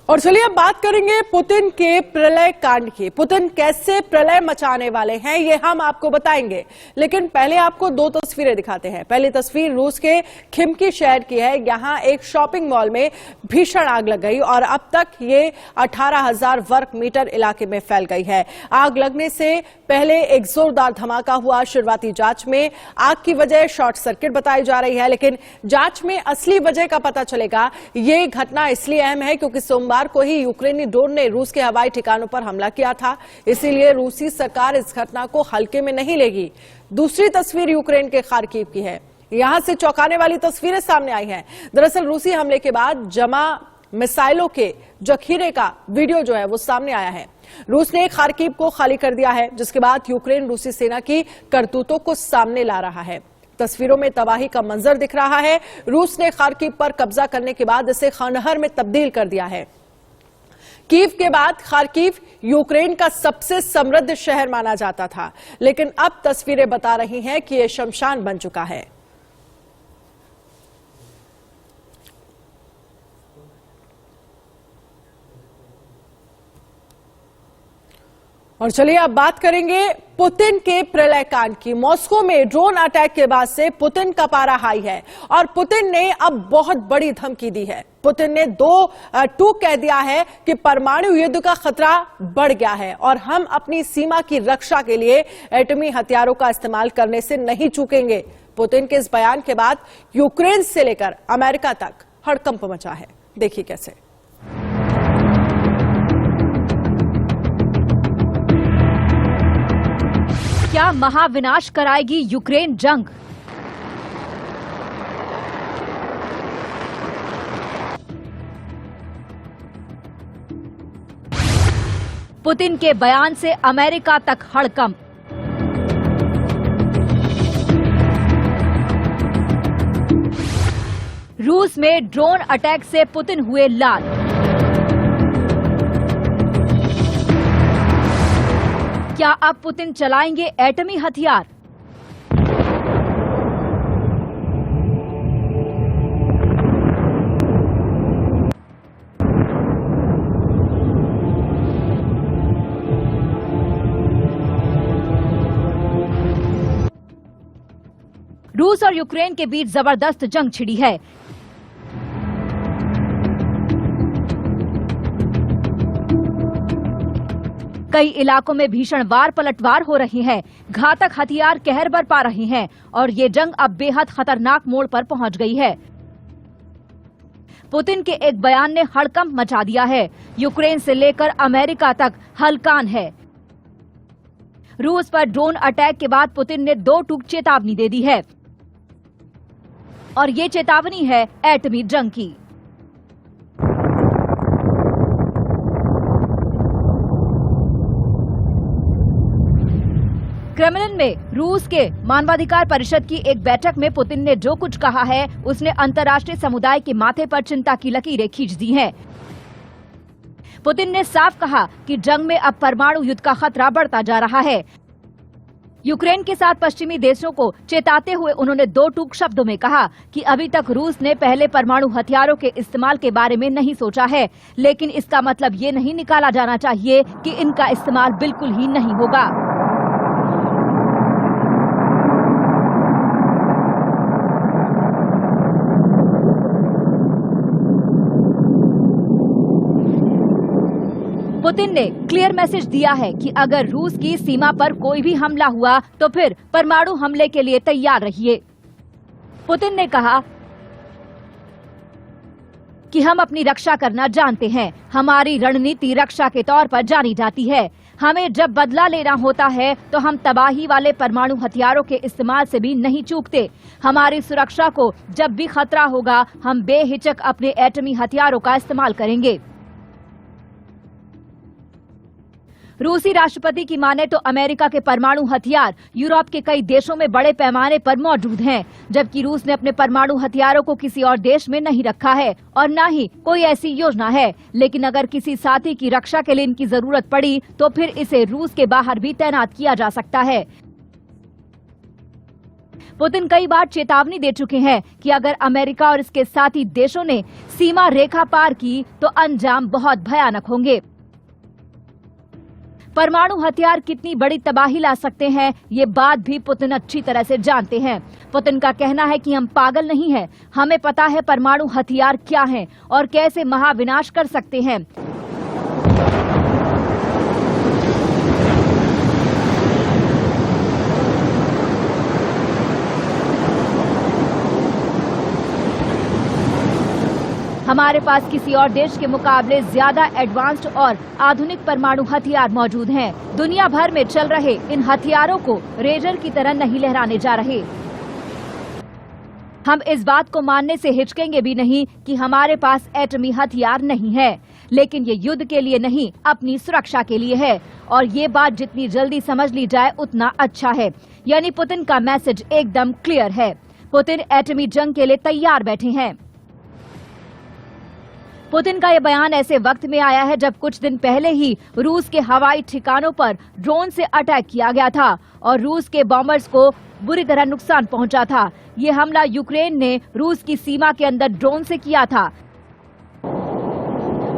और चलिए अब बात करेंगे पुतिन के प्रलय कांड की। पुतिन कैसे प्रलय मचाने वाले हैं ये हम आपको बताएंगे, लेकिन पहले आपको दो तस्वीरें दिखाते हैं। पहली तस्वीर रूस के खिमकी शहर की है। यहां एक शॉपिंग मॉल में भीषण आग लग गई और अब तक ये 18,000 वर्ग मीटर इलाके में फैल गई है। आग लगने से पहले एक जोरदार धमाका हुआ। शुरुआती जांच में आग की वजह शॉर्ट सर्किट बताई जा रही है, लेकिन जांच में असली वजह का पता चलेगा। ये घटना इसलिए अहम है क्योंकि सोमवार को ही यूक्रेनी ड्रोन ने रूस के हवाई ठिकानों पर हमला किया था, इसीलिए रूसी सरकार इस घटना को हल्के में नहीं लेगी। दूसरी तस्वीर यूक्रेन के खार्किव की है। यहां से चौंकाने वाली तस्वीरें सामने आई हैं। दरअसल रूसी हमले के बाद जमा मिसाइलों के जखीरे का वीडियो जो है वो सामने आया है। रूस ने खार्किव को खाली कर दिया है, जिसके बाद यूक्रेन रूसी सेना की करतूतों को सामने ला रहा है। तस्वीरों में तबाही का मंजर दिख रहा है। रूस ने खार्किव पर कब्जा करने के बाद इसे खंडहर में तब्दील कर दिया है। कीव के बाद खार्किव यूक्रेन का सबसे समृद्ध शहर माना जाता था, लेकिन अब तस्वीरें बता रही हैं कि यह शमशान बन चुका है। और चलिए अब बात करेंगे पुतिन के प्रलय कांड की। मॉस्को में ड्रोन अटैक के बाद से पुतिन का पारा हाई है और पुतिन ने अब बहुत बड़ी धमकी दी है। पुतिन ने टूक कह दिया है कि परमाणु युद्ध का खतरा बढ़ गया है और हम अपनी सीमा की रक्षा के लिए एटमी हथियारों का इस्तेमाल करने से नहीं चूकेंगे। पुतिन के इस बयान के बाद यूक्रेन से लेकर अमेरिका तक हड़कंप मचा है। देखिए कैसे। क्या महाविनाश कराएगी यूक्रेन जंग? पुतिन के बयान से अमेरिका तक हड़कंप। रूस में ड्रोन अटैक से पुतिन हुए लाल। क्या अब पुतिन चलाएंगे एटमी हथियार? रूस और यूक्रेन के बीच जबरदस्त जंग छिड़ी है। कई इलाकों में भीषण वार पलटवार हो रही हैं, घातक हथियार कहर बरपा रही हैं और ये जंग अब बेहद खतरनाक मोड़ पर पहुंच गई है। पुतिन के एक बयान ने हड़कंप मचा दिया है। यूक्रेन से लेकर अमेरिका तक हलकान है। रूस पर ड्रोन अटैक के बाद पुतिन ने दो टूक चेतावनी दे दी है और ये चेतावनी है एटमी जंग की। क्रेमलिन में रूस के मानवाधिकार परिषद की एक बैठक में पुतिन ने जो कुछ कहा है उसने अंतर्राष्ट्रीय समुदाय के माथे पर चिंता की लकीरें खींच दी हैं। पुतिन ने साफ कहा कि जंग में अब परमाणु युद्ध का खतरा बढ़ता जा रहा है। यूक्रेन के साथ पश्चिमी देशों को चेताते हुए उन्होंने दो टूक शब्दों में कहा कि अभी तक रूस ने पहले परमाणु हथियारों के इस्तेमाल के बारे में नहीं सोचा है, लेकिन इसका मतलब ये नहीं निकाला जाना चाहिए कि इनका इस्तेमाल बिल्कुल ही नहीं होगा। पुतिन ने क्लियर मैसेज दिया है कि अगर रूस की सीमा पर कोई भी हमला हुआ तो फिर परमाणु हमले के लिए तैयार रहिए। पुतिन ने कहा कि हम अपनी रक्षा करना जानते हैं। हमारी रणनीति रक्षा के तौर पर जानी जाती है। हमें जब बदला लेना होता है तो हम तबाही वाले परमाणु हथियारों के इस्तेमाल से भी नहीं चूकते। हमारी सुरक्षा को जब भी खतरा होगा हम बेहिचक अपने एटमी हथियारों का इस्तेमाल करेंगे। रूसी राष्ट्रपति की माने तो अमेरिका के परमाणु हथियार यूरोप के कई देशों में बड़े पैमाने पर मौजूद हैं, जबकि रूस ने अपने परमाणु हथियारों को किसी और देश में नहीं रखा है और न ही कोई ऐसी योजना है। लेकिन अगर किसी साथी की रक्षा के लिए इनकी जरूरत पड़ी तो फिर इसे रूस के बाहर भी तैनात किया जा सकता है। पुतिन कई बार चेतावनी दे चुके हैं कि अगर अमेरिका और इसके साथी देशों ने सीमा रेखा पार की तो अंजाम बहुत भयानक होंगे। परमाणु हथियार कितनी बड़ी तबाही ला सकते हैं, ये बात भी पुतिन अच्छी तरह से जानते हैं। पुतिन का कहना है कि हम पागल नहीं हैं, हमें पता है परमाणु हथियार क्या हैं और कैसे महाविनाश कर सकते हैं। हमारे पास किसी और देश के मुकाबले ज्यादा एडवांस्ड और आधुनिक परमाणु हथियार मौजूद हैं। दुनिया भर में चल रहे इन हथियारों को रेजर की तरह नहीं लहराने जा रहे। हम इस बात को मानने से हिचकेंगे भी नहीं कि हमारे पास एटमी हथियार नहीं है, लेकिन ये युद्ध के लिए नहीं, अपनी सुरक्षा के लिए है। और ये बात जितनी जल्दी समझ ली जाए उतना अच्छा है। यानी पुतिन का मैसेज एकदम क्लियर है। पुतिन एटमी जंग के लिए तैयार बैठे हैं। पुतिन का यह बयान ऐसे वक्त में आया है जब कुछ दिन पहले ही रूस के हवाई ठिकानों पर ड्रोन से अटैक किया गया था और रूस के बॉम्बर्स को बुरी तरह नुकसान पहुंचा था। ये हमला यूक्रेन ने रूस की सीमा के अंदर ड्रोन से किया था।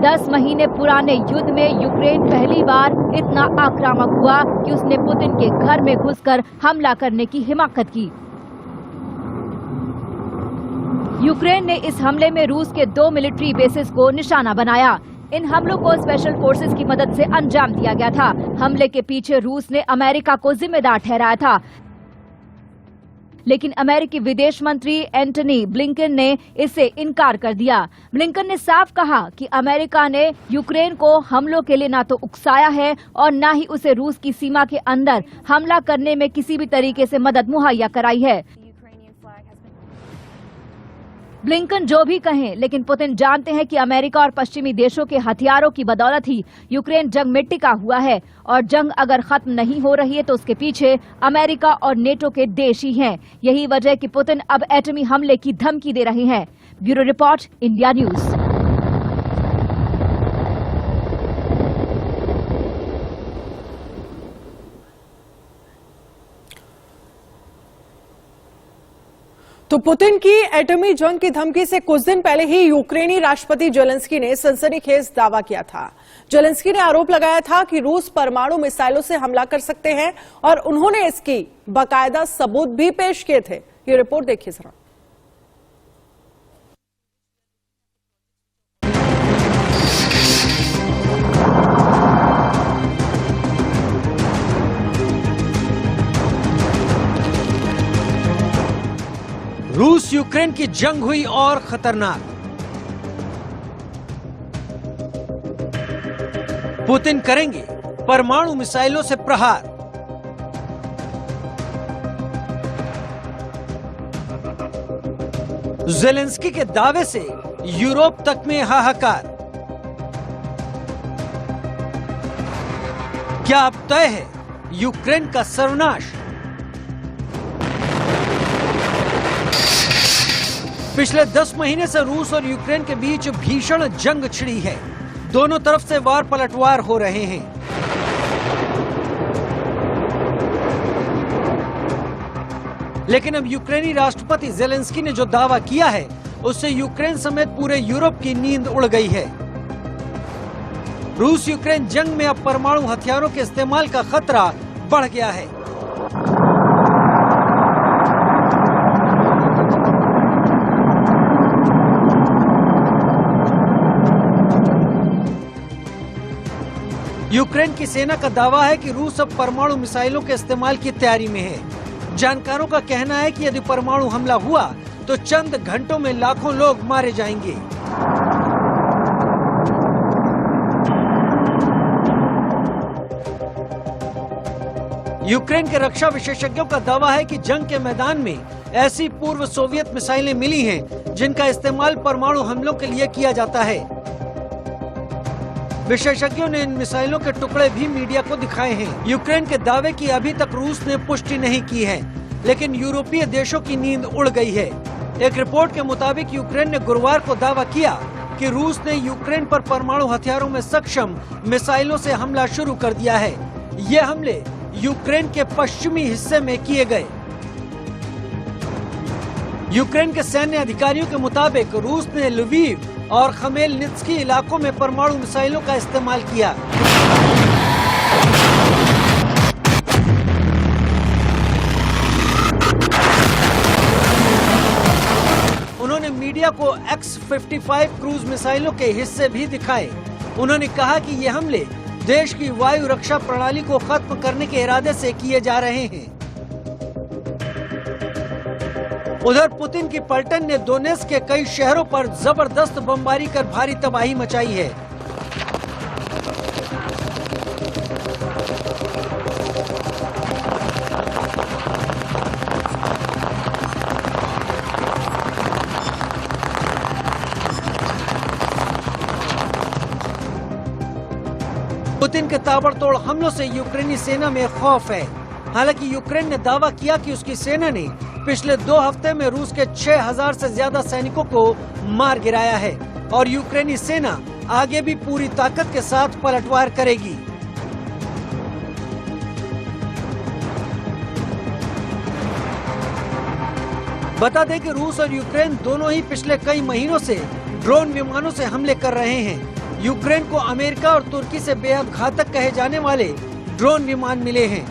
10 महीने पुराने युद्ध में यूक्रेन पहली बार इतना आक्रामक हुआ कि उसने पुतिन के घर में घुसकर हमला करने की हिम्मत की। यूक्रेन ने इस हमले में रूस के 2 मिलिट्री बेसेस को निशाना बनाया। इन हमलों को स्पेशल फोर्सेस की मदद से अंजाम दिया गया था। हमले के पीछे रूस ने अमेरिका को जिम्मेदार ठहराया था, लेकिन अमेरिकी विदेश मंत्री एंटनी ब्लिंकन ने इससे इनकार कर दिया। ब्लिंकन ने साफ कहा कि अमेरिका ने यूक्रेन को हमलों के लिए ना तो उकसाया है और ना ही उसे रूस की सीमा के अंदर हमला करने में किसी भी तरीके से मदद मुहैया कराई है। ब्लिंकन जो भी कहें, लेकिन पुतिन जानते हैं कि अमेरिका और पश्चिमी देशों के हथियारों की बदौलत ही यूक्रेन जंग में टिका हुआ है और जंग अगर खत्म नहीं हो रही है तो उसके पीछे अमेरिका और नेटो के देश ही हैं। यही वजह है कि पुतिन अब एटमी हमले की धमकी दे रहे हैं। Bureau report, India news. तो पुतिन की एटमी जंग की धमकी से कुछ दिन पहले ही यूक्रेनी राष्ट्रपति जेलेंस्की ने सनसनीखेज दावा किया था। जेलेंस्की ने आरोप लगाया था कि रूस परमाणु मिसाइलों से हमला कर सकते हैं और उन्होंने इसकी बाकायदा सबूत भी पेश किए थे। ये रिपोर्ट देखिए जरा। रूस यूक्रेन की जंग हुई और खतरनाक। पुतिन करेंगे परमाणु मिसाइलों से प्रहार। जेलेंस्की के दावे से यूरोप तक में हाहाकार। क्या अब तय है यूक्रेन का सर्वनाश? पिछले 10 महीने से रूस और यूक्रेन के बीच भीषण जंग छिड़ी है। दोनों तरफ से वार पलटवार हो रहे हैं। लेकिन अब यूक्रेनी राष्ट्रपति जेलेंस्की ने जो दावा किया है उससे यूक्रेन समेत पूरे यूरोप की नींद उड़ गई है। रूस यूक्रेन जंग में अब परमाणु हथियारों के इस्तेमाल का खतरा बढ़ गया है। यूक्रेन की सेना का दावा है कि रूस अब परमाणु मिसाइलों के इस्तेमाल की तैयारी में है। जानकारों का कहना है कि यदि परमाणु हमला हुआ तो चंद घंटों में लाखों लोग मारे जाएंगे। यूक्रेन के रक्षा विशेषज्ञों का दावा है कि जंग के मैदान में ऐसी पूर्व सोवियत मिसाइलें मिली हैं जिनका इस्तेमाल परमाणु हमलों के लिए किया जाता है। विशेषज्ञों ने इन मिसाइलों के टुकड़े भी मीडिया को दिखाए हैं। यूक्रेन के दावे की अभी तक रूस ने पुष्टि नहीं की है, लेकिन यूरोपीय देशों की नींद उड़ गई है। एक रिपोर्ट के मुताबिक यूक्रेन ने गुरुवार को दावा किया कि रूस ने यूक्रेन पर परमाणु हथियारों में सक्षम मिसाइलों से हमला शुरू कर दिया है। ये हमले यूक्रेन के पश्चिमी हिस्से में किए गए। यूक्रेन के सैन्य अधिकारियों के मुताबिक रूस ने लवीव और खमेलनित्स्की इलाकों में परमाणु मिसाइलों का इस्तेमाल किया। उन्होंने मीडिया को X-55 क्रूज मिसाइलों के हिस्से भी दिखाए। उन्होंने कहा कि ये हमले देश की वायु रक्षा प्रणाली को खत्म करने के इरादे से किए जा रहे हैं। उधर पुतिन की पलटन ने दोनेत्स्क के कई शहरों पर जबरदस्त बमबारी कर भारी तबाही मचाई है। पुतिन के ताबड़तोड़ हमलों से यूक्रेनी सेना में खौफ है। हालांकि यूक्रेन ने दावा किया कि उसकी सेना ने पिछले 2 हफ्ते में रूस के 6000 से ज्यादा सैनिकों को मार गिराया है और यूक्रेनी सेना आगे भी पूरी ताकत के साथ पलटवार करेगी। बता दें कि रूस और यूक्रेन दोनों ही पिछले कई महीनों से ड्रोन विमानों से हमले कर रहे हैं। यूक्रेन को अमेरिका और तुर्की से बेहद घातक कहे जाने वाले ड्रोन विमान मिले हैं।